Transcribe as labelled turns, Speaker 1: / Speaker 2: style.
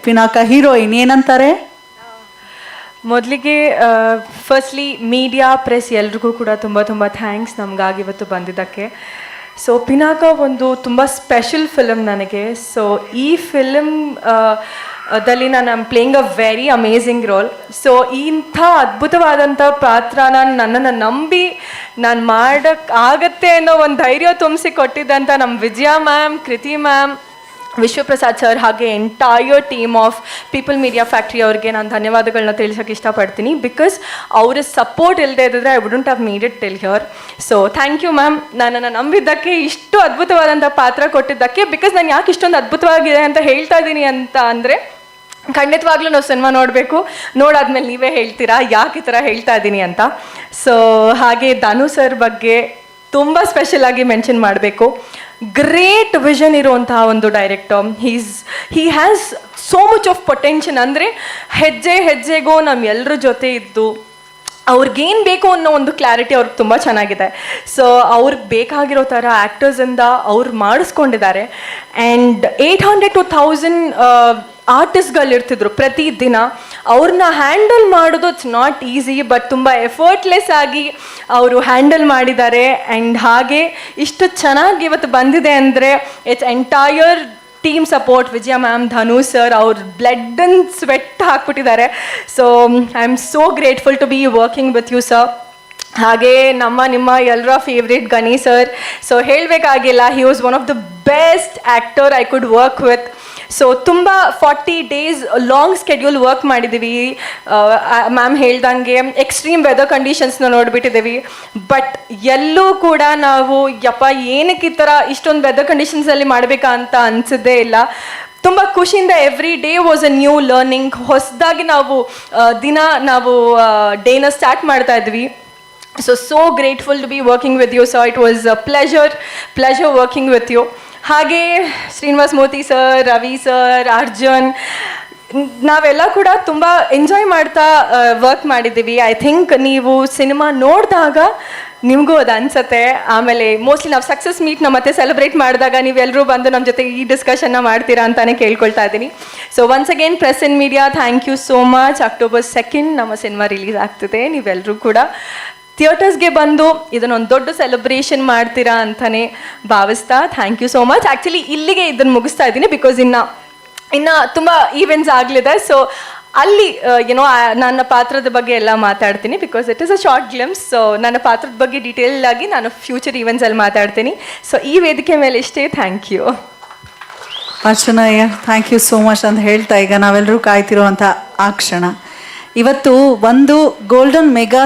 Speaker 1: Pinaka heroine ಏನಂತಾರೆ?
Speaker 2: ಮೊದಲಿಗೆ firstly media press ಎಲ್ರಿಗೂ ಕೂಡ ತುಂಬ ತುಂಬ ಥ್ಯಾಂಕ್ಸ್ ನಮಗಾಗಿ ಇವತ್ತು ಬಂದಿದ್ದಕ್ಕೆ. ಸೊ ಪಿನಾಕ ಒಂದು ತುಂಬ ಸ್ಪೆಷಲ್ ಫಿಲಮ್ ನನಗೆ. ಸೊ ಈ ಫಿಲಮ್ ದಲ್ಲಿ ನಾನು playing a very amazing role. So ಇಂಥ ಅದ್ಭುತವಾದಂಥ ಪಾತ್ರನ ನನ್ನನ್ನು ನಂಬಿ ನಾನು ಮಾಡೋಕ್ಕಾಗತ್ತೆ ಅನ್ನೋ ಒಂದು ಧೈರ್ಯ ತುಂಬಿಸಿ ಕೊಟ್ಟಿದ್ದಂಥ ನಮ್ಮ ವಿಜಯ ಮ್ಯಾಮ್, ಕೃತಿ ಮ್ಯಾಮ್, ವಿಶ್ವಪ್ರಸಾದ್ ಸರ್ ಹಾಗೆ entire team of people media factory ಅವ್ರಿಗೆ ನಾನು ಧನ್ಯವಾದಗಳನ್ನ ತಿಳಿಸೋಕ್ಕೆ ಇಷ್ಟಪಡ್ತೀನಿ. ಬಿಕಾಸ್ ಅವರ ಸಪೋರ್ಟ್ ಇಲ್ಲದೆ ಇದ್ದರೆ I wouldn't have made it till here. So thank you ma'am, ನನ್ನನ್ನು ನಂಬಿದ್ದಕ್ಕೆ, ಇಷ್ಟು ಅದ್ಭುತವಾದಂಥ ಪಾತ್ರ ಕೊಟ್ಟಿದ್ದಕ್ಕೆ. ಬಿಕಾಸ್ ನಾನು ಯಾಕೆ ಇಷ್ಟೊಂದು ಅದ್ಭುತವಾಗಿದೆ ಅಂತ ಹೇಳ್ತಾ ಇದ್ದೀನಿ ಅಂತ ಅಂದರೆ, ಖಂಡಿತವಾಗ್ಲೂ ನಾವು ಸಿನಿಮಾ ನೋಡಬೇಕು, ನೋಡಾದ್ಮೇಲೆ ನೀವೇ ಹೇಳ್ತೀರಾ ಯಾಕೆ ಈ ಥರ ಹೇಳ್ತಾ ಇದ್ದೀನಿ ಅಂತ. ಸೊ ಹಾಗೆ ಧನು ಸರ್ ಬಗ್ಗೆ ತುಂಬ ಸ್ಪೆಷಲ್ ಆಗಿ ಮೆನ್ಷನ್ ಮಾಡಬೇಕು. ಗ್ರೇಟ್ ವಿಷನ್ ಇರುವಂತಹ ಒಂದು director. He has so much of potential. ಅಂದರೆ ಹೆಜ್ಜೆ ಹೆಜ್ಜೆಗೂ ನಮ್ಮೆಲ್ಲರ ಜೊತೆ ಇದ್ದು ಅವ್ರಿಗೇನು ಬೇಕು ಅನ್ನೋ ಒಂದು ಕ್ಲಾರಿಟಿ ಅವ್ರಿಗೆ ತುಂಬ ಚೆನ್ನಾಗಿದೆ. ಸೊ ಅವ್ರಿಗೆ ಬೇಕಾಗಿರೋ ಥರ ಆ್ಯಕ್ಟರ್ಸಿಂದ ಅವ್ರು ಮಾಡಿಸ್ಕೊಂಡಿದ್ದಾರೆ. ಆ್ಯಂಡ್ 800 to 1000 ಆರ್ಟಿಸ್ಟ್ಗಳಿರ್ತಿದ್ರು ಪ್ರತಿದಿನ. ಅವ್ರನ್ನ ಹ್ಯಾಂಡಲ್ ಮಾಡೋದು ಇಟ್ಸ್ ನಾಟ್ ಈಸಿ, ಬಟ್ ತುಂಬ ಎಫರ್ಟ್ಲೆಸ್ ಆಗಿ ಅವರು ಹ್ಯಾಂಡಲ್ ಮಾಡಿದ್ದಾರೆ. ಆ್ಯಂಡ್ ಹಾಗೆ ಇಷ್ಟು ಚೆನ್ನಾಗಿ ಇವತ್ತು ಬಂದಿದೆ ಅಂದರೆ it's entire team support. Vijaya ma'am, Dhanu sir ಅವ್ರ ಬ್ಲಡ್ ಆ್ಯಂಡ್ ಸ್ವೆಟ್ ಹಾಕ್ಬಿಟ್ಟಿದ್ದಾರೆ. So I am so grateful to be working with you sir. ಹಾಗೆ ನಿಮ್ಮ ಎಲ್ಲರ ಫೇವ್ರೇಟ್ ಗಣಿ ಸರ್. ಸೊ ಹೇಳಬೇಕಾಗಿಲ್ಲ, he was one of the best actor I could work with. So ತುಂಬ 40 days long schedule work ಮಾಡಿದ್ದೀವಿ. Ma'am ಹೇಳ್ದಂಗೆ extreme weather ಕಂಡೀಷನ್ಸ್ನ ನೋಡಿಬಿಟ್ಟಿದ್ದೀವಿ. But ಎಲ್ಲೂ ಕೂಡ ನಾವು ಏನಕ್ಕೆ ಈ ಥರ ಇಷ್ಟೊಂದು ವೆದರ್ ಕಂಡೀಷನ್ಸಲ್ಲಿ ಮಾಡಬೇಕಾ ಅಂತ ಅನಿಸಿದ್ದೇ ಇಲ್ಲ. ತುಂಬ ಖುಷಿಯಿಂದ every day was a new learning. ಹೊಸದಾಗಿ ನಾವು ಡೇನ ಸ್ಟಾರ್ಟ್ ಮಾಡ್ತಾ ಇದ್ವಿ. So grateful to be working with you, sir. It was a pleasure working with you. ಹಾಗೆ ಶ್ರೀನಿವಾಸ್ ಮೋತಿ ಸರ್, ರವಿ ಸರ್, ಅರ್ಜುನ್, ನಾವೆಲ್ಲ ಕೂಡ ತುಂಬ ಎಂಜಾಯ್ ಮಾಡ್ತಾ ವರ್ಕ್ ಮಾಡಿದ್ದೀವಿ. ಐ ಥಿಂಕ್ ನೀವು ಸಿನಿಮಾ ನೋಡಿದಾಗ ನಿಮಗೂ ಅದು ಅನಿಸುತ್ತೆ. ಆಮೇಲೆ ಮೋಸ್ಟ್ಲಿ ನಾವು ಸಕ್ಸಸ್ ಮೀಟ್ನ ಮತ್ತೆ ಸೆಲೆಬ್ರೇಟ್ ಮಾಡಿದಾಗ ನೀವೆಲ್ಲರೂ ಬಂದು ನಮ್ಮ ಜೊತೆ ಈ ಡಿಸ್ಕಷನ್ನ ಮಾಡ್ತೀರಾ ಅಂತಲೇ ಕೇಳ್ಕೊಳ್ತಾ ಇದ್ದೀನಿ. So once again press and media, thank you so much. October 2nd ನಮ್ಮ ಸಿನಿಮಾ ರಿಲೀಸ್ ಆಗ್ತಿದೆ. ನೀವೆಲ್ಲರೂ ಕೂಡ ಥಿಯೇಟರ್ಸ್ಗೆ ಬಂದು ಇದನ್ನೊಂದು ದೊಡ್ಡ ಸೆಲೆಬ್ರೇಷನ್ ಮಾಡ್ತೀರಾ ಅಂತಲೇ ಭಾವಿಸ್ತಾ thank you so much. Actually ಇಲ್ಲಿಗೆ ಇದನ್ನು ಮುಗಿಸ್ತಾ ಇದ್ದೀನಿ, ಬಿಕಾಸ್ ಇನ್ನು ತುಂಬ ಈವೆಂಟ್ಸ್ ಆಗಲಿದೆ. ಸೊ ಅಲ್ಲಿ ನನ್ನ ಪಾತ್ರದ ಬಗ್ಗೆ ಎಲ್ಲ ಮಾತಾಡ್ತೀನಿ, because it is a short glimpse. So ನನ್ನ ಪಾತ್ರದ ಬಗ್ಗೆ ಡೀಟೇಲ್ ಆಗಿ ನಾನು ಫ್ಯೂಚರ್ ಈವೆಂಟ್ಸಲ್ಲಿ ಮಾತಾಡ್ತೀನಿ. ಸೊ ಈ ವೇದಿಕೆ ಮೇಲೆ ಇಷ್ಟೇ. ಥ್ಯಾಂಕ್ ಯು
Speaker 1: ಅರ್ಚನಯ್ಯ, ಥ್ಯಾಂಕ್ ಯು ಸೋ ಮಚ್ ಅಂತ ಹೇಳ್ತಾ, ಈಗ ನಾವೆಲ್ಲರೂ ಕಾಯ್ತಿರುವಂಥ ಆ ಕ್ಷಣ ಇವತ್ತು ಒಂದು ಗೋಲ್ಡನ್ ಮೆಗಾ